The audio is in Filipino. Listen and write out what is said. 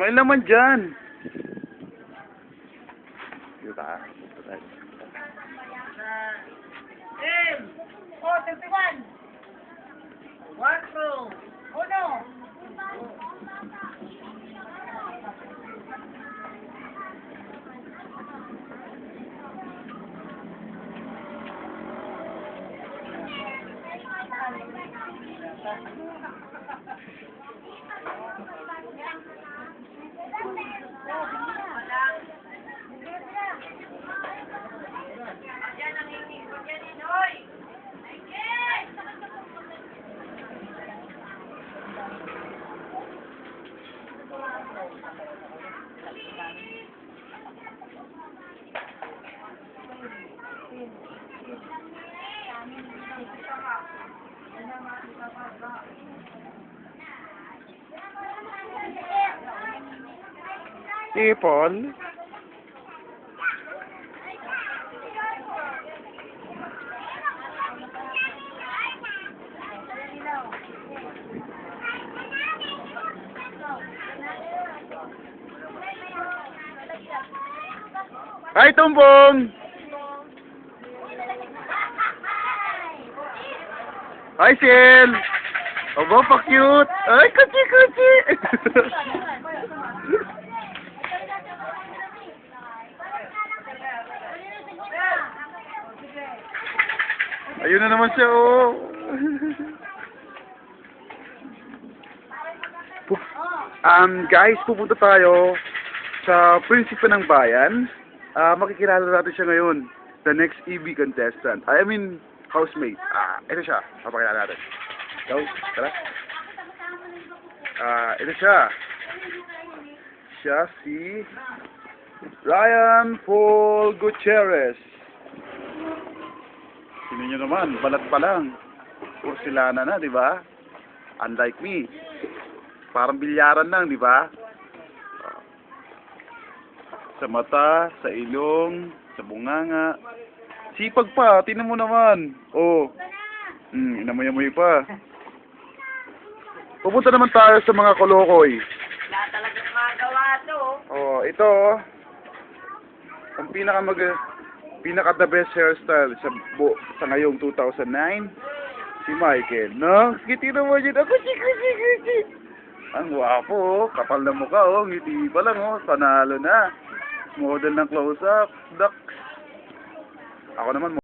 Smile naman dyan. Dito tayo. Dito tayo. Game! Oh, 31! 1, 2, 1! Ipon. Ay, tumbong! Hi, Sil! Aba, pa-cute! Ay, kuchi-kuchi! Ayun na naman siya, oh! Guys, pupunta tayo sa prinsipe ng bayan. Makikilala natin siya ngayon. The next EB contestant. I mean, housemate. Ito siya. Papakilala natin. Go, tara. Ito siya. Siya si Ryan Paul Gutierrez. Tingnan nyo naman, balat pa lang. Porcelana na, di ba? Unlike me. Parang bilyaran lang, di ba? Sa mata, sa ilong, sa bunganga. Sipag pa, tingnan mo naman. Oh. Inamoy-amoy pa. Pupunta naman tayo sa mga kolokoy. Wala talagang magawa to. Oh, ito oh. Ang pinaka the best hairstyle sa ngayong 2009, si Michael. No? Ngiti naman yun. Kuchi. Ang wapo oh. Kapal na mukha oh. Ngiti pa lang oh. Panalo na. Model ng close-up. Ducks. Ako naman